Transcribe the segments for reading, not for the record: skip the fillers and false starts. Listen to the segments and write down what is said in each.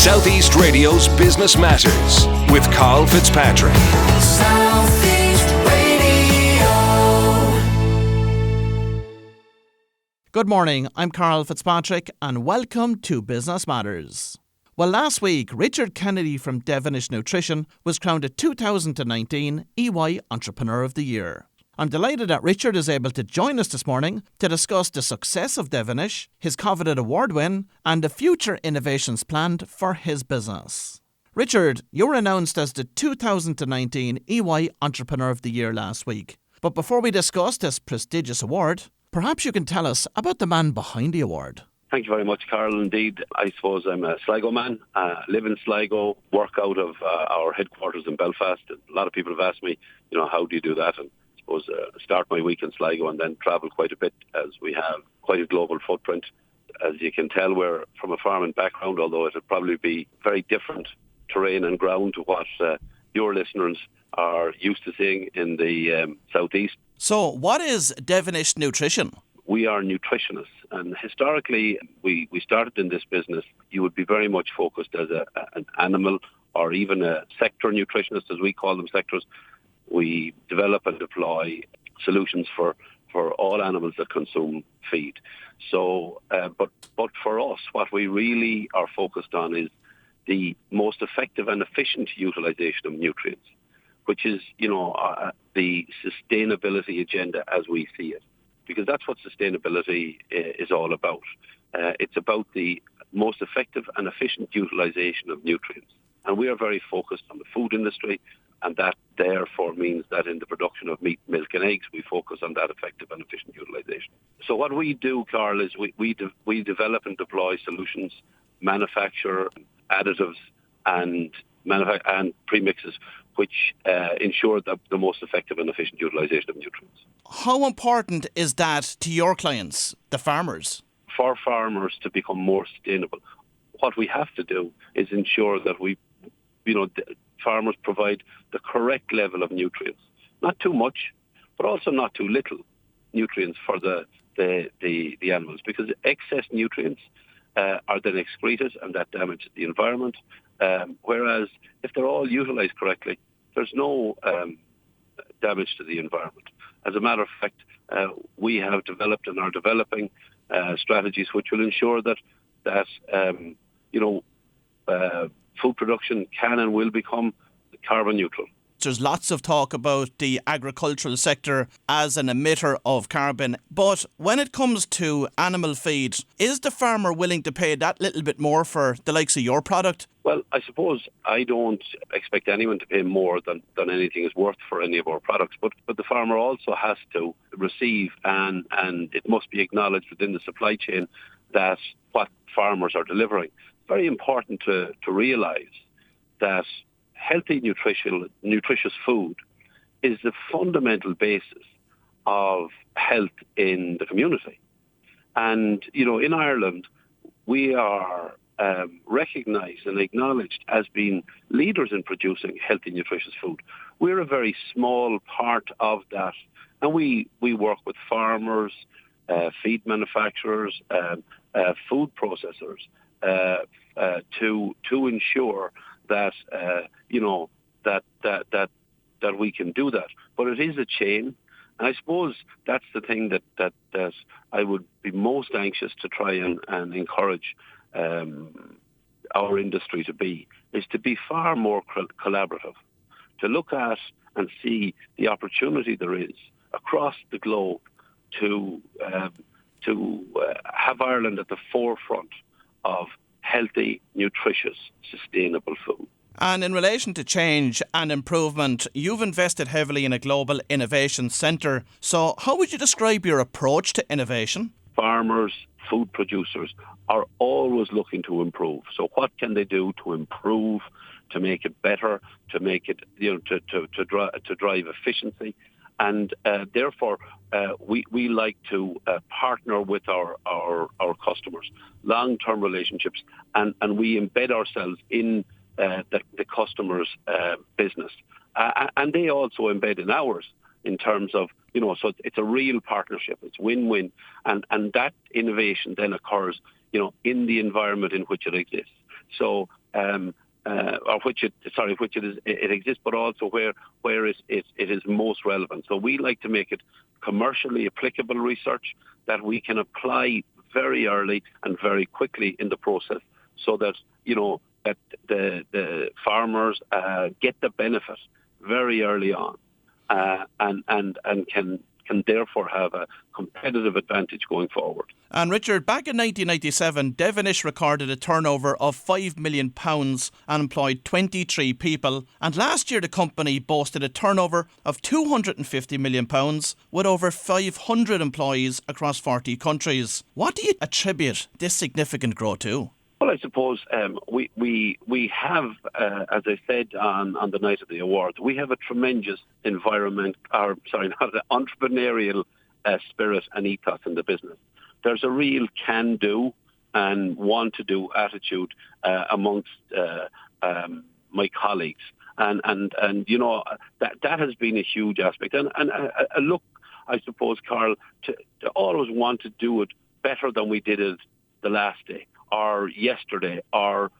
Southeast Radio's Business Matters with Karl Fitzpatrick. Southeast Radio. Good morning, I'm Karl Fitzpatrick and welcome to Business Matters. Well, last week, Richard Kennedy from Devenish Nutrition was crowned a 2019 EY Entrepreneur of the Year. I'm delighted that Richard is able to join us this morning to discuss the success of Devenish, his coveted award win, and the future innovations planned for his business. Richard, you were announced as the 2019 EY Entrepreneur of the Year last week. But before we discuss this prestigious award, perhaps you can tell us about the man behind the award. Thank you very much, Karl. Indeed, I suppose I'm a Sligo man. Live in Sligo, work out of our headquarters in Belfast. A lot of people have asked me, how do you do that? And start my week in Sligo and then travel quite a bit as we have quite a global footprint. As you can tell, we're from a farming background, although it would probably be very different terrain and ground to what your listeners are used to seeing in the southeast. So what is Devenish Nutrition? We are nutritionists, and historically we started in this business. You would be very much focused as an animal or even a sector nutritionist, as we call them, sectors. We develop and deploy solutions for all animals that consume feed. So, but for us, what we really are focused on is the most effective and efficient utilization of nutrients, which is, the sustainability agenda as we see it, because that's what sustainability is all about. It's about the most effective and efficient utilization of nutrients. And we are very focused on the food industry, and that therefore means that in the production of meat, milk and eggs, we focus on that effective and efficient utilization. So what we do, Karl, is we develop and deploy solutions, manufacture additives and premixes, which ensure the most effective and efficient utilization of nutrients. How important is that to your clients, the farmers? For farmers to become more sustainable, what we have to do is ensure that farmers provide the correct level of nutrients. Not too much, but also not too little nutrients for the animals, because excess nutrients are then excreted and that damages the environment. Whereas if they're all utilised correctly, there's no damage to the environment. As a matter of fact, we have developed and are developing strategies which will ensure that food production can and will become carbon neutral. There's lots of talk about the agricultural sector as an emitter of carbon, but when it comes to animal feed, is the farmer willing to pay that little bit more for the likes of your product? Well, I suppose I don't expect anyone to pay more than anything is worth for any of our products, but the farmer also has to receive, and it must be acknowledged within the supply chain that what farmers are delivering. It's very important to realise that healthy, nutritious food is the fundamental basis of health in the community. And, in Ireland, we are recognised and acknowledged as being leaders in producing healthy, nutritious food. We're a very small part of that. And we work with farmers, feed manufacturers, food processors to ensure that that we can do that. But it is a chain, and I suppose that's the thing that I would be most anxious to try and encourage our industry to be far more collaborative, to look at and see the opportunity there is across the globe to have Ireland at the forefront of healthy, nutritious, sustainable food. And in relation to change and improvement, you've invested heavily in a global innovation centre. So how would you describe your approach to innovation? Farmers, food producers are always looking to improve. So what can they do to improve, to make it better, to make it, to drive efficiency? And therefore, we like to partner with our customers, long-term relationships, and we embed ourselves in the customer's business. And they also embed in ours in terms of, so it's a real partnership. It's win-win. And that innovation then occurs, in the environment in which it exists. So, it exists, but also where it is most relevant. So we like to make it commercially applicable research that we can apply very early and very quickly in the process, so that that the farmers get the benefit very early on, and can therefore have a competitive advantage going forward. And Richard, back in 1997, Devenish recorded a turnover of £5 million and employed 23 people. And last year the company boasted a turnover of £250 million with over 500 employees across 40 countries. What do you attribute this significant growth to? Well, I suppose we have, as I said on the night of the awards, we have a tremendous entrepreneurial spirit and ethos in the business. There's a real can-do and want-to-do attitude amongst my colleagues, and that has been a huge aspect. And a look, I suppose, Karl, to always want to do it better than we did it the last day, or yesterday, or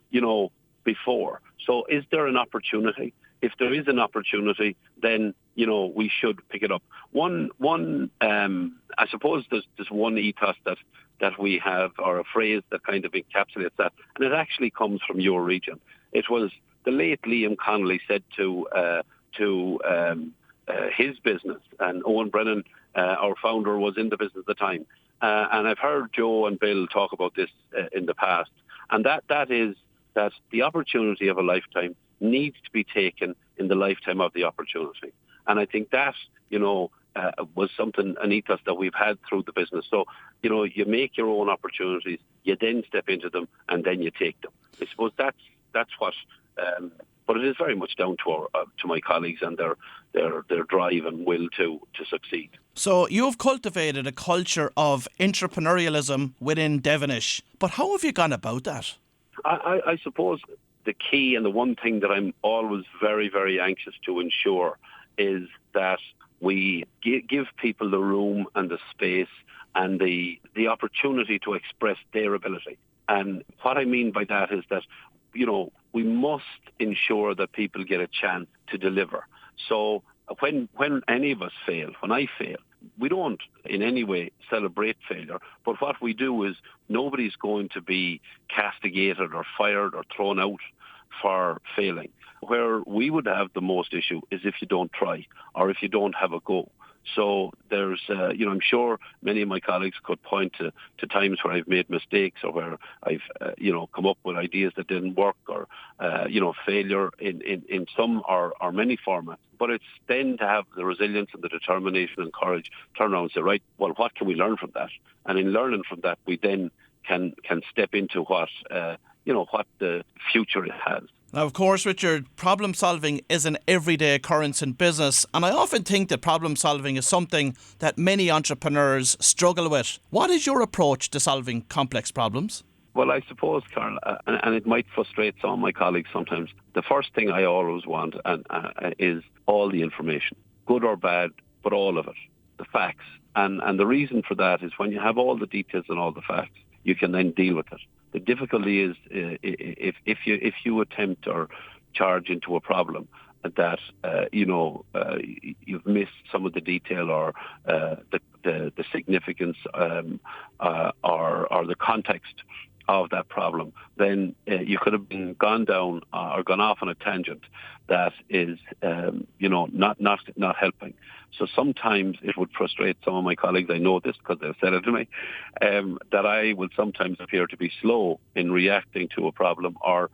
before. So is there an opportunity? If there is an opportunity, then we should pick it up. I suppose there's one ethos that we have, or a phrase that kind of encapsulates that, and it actually comes from your region. It was the late Liam Connolly said to his business, and Owen Brennan, our founder, was in the business at the time. And I've heard Joe and Bill talk about this in the past. And that is that the opportunity of a lifetime needs to be taken in the lifetime of the opportunity. And I think that, was an ethos that we've had through the business. So, you make your own opportunities, you then step into them, and then you take them. I suppose that's what... but it is very much down to my colleagues and their drive and will to succeed. So you've cultivated a culture of entrepreneurialism within Devenish, but how have you gone about that? I suppose the key, and the one thing that I'm always very, very anxious to ensure, is that we give people the room and the space and the opportunity to express their ability. And what I mean by that is that we must ensure that people get a chance to deliver. So when any of us fail, when I fail, we don't in any way celebrate failure, but what we do is nobody's going to be castigated or fired or thrown out for failing. Where we would have the most issue is if you don't try, or if you don't have a go. So there's, I'm sure many of my colleagues could point to times where I've made mistakes, or where I've, come up with ideas that didn't work, or, failure in some or many formats. But it's then to have the resilience and the determination and courage, turn around and say, right, well, what can we learn from that? And in learning from that, we then can step into what the future it has. Now, of course, Richard, problem solving is an everyday occurrence in business, and I often think that problem solving is something that many entrepreneurs struggle with. What is your approach to solving complex problems? Well, I suppose, Karl, and it might frustrate some of my colleagues sometimes, the first thing I always want is all the information, good or bad, but all of it, the facts. And the reason for that is when you have all the details and all the facts, you can then deal with it. The difficulty is if you attempt or charge into a problem that you've missed some of the detail, or the significance or the context of that problem, then you could have gone down or gone off on a tangent that is not helping. So sometimes it would frustrate some of my colleagues, I know this because they've said it to me, that I will sometimes appear to be slow in reacting to a problem or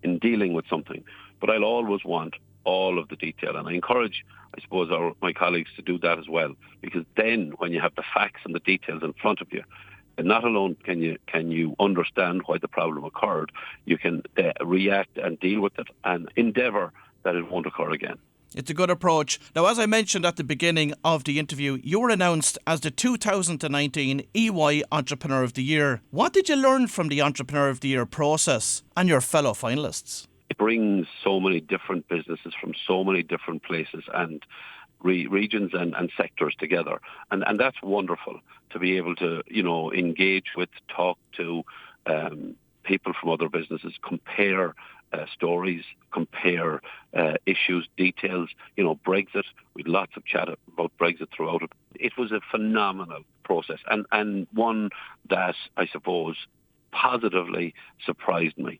in dealing with something. But I'll always want all of the detail, and I encourage, I suppose, my colleagues to do that as well, because then when you have the facts and the details in front of you, and not alone can you understand why the problem occurred, you can react and deal with it and endeavour that it won't occur again. It's a good approach. Now, as I mentioned at the beginning of the interview, you were announced as the 2019 EY Entrepreneur of the Year. What did you learn from the Entrepreneur of the Year process and your fellow finalists? It brings so many different businesses from so many different places and regions and sectors together. And that's wonderful to be able to, engage with, talk to people from other businesses, compare stories, compare issues, details. Brexit, we had lots of chat about Brexit throughout it. It was a phenomenal process and one that I suppose positively surprised me.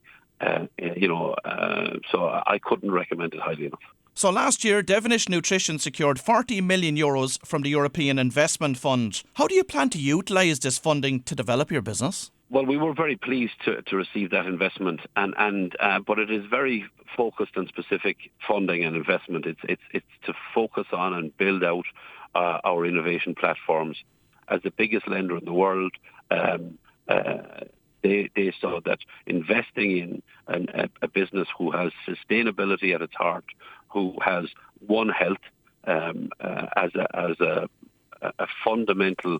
So I couldn't recommend it highly enough. So last year, Devenish Nutrition secured €40 million from the European Investment Fund. How do you plan to utilise this funding to develop your business? Well, we were very pleased to receive that investment, but it is very focused and specific funding and investment. It's to focus on and build out our innovation platforms. As the biggest lender in the world, they saw that investing in a business who has sustainability at its heart, who has One Health as a fundamental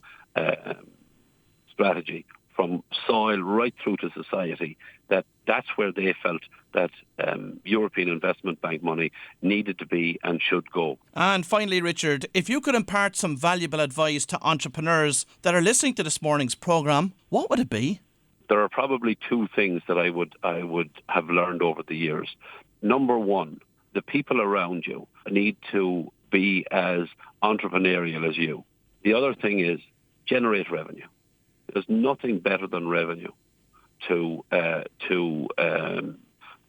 strategy from soil right through to society, that's where they felt that European Investment Bank money needed to be and should go. And finally, Richard, if you could impart some valuable advice to entrepreneurs that are listening to this morning's programme, what would it be? There are probably two things that I would have learned over the years. Number one, the people around you need to be as entrepreneurial as you. The other thing is generate revenue. There's nothing better than revenue to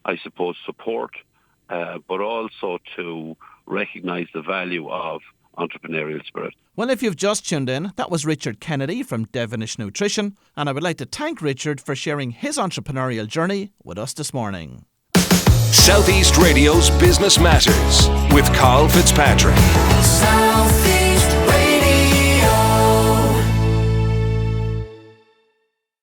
I suppose, support, but also to recognise the value of entrepreneurial spirit. Well, if you've just tuned in, that was Richard Kennedy from Devenish Nutrition, and I would like to thank Richard for sharing his entrepreneurial journey with us this morning. Southeast Radio's Business Matters with Karl Fitzpatrick. Southeast.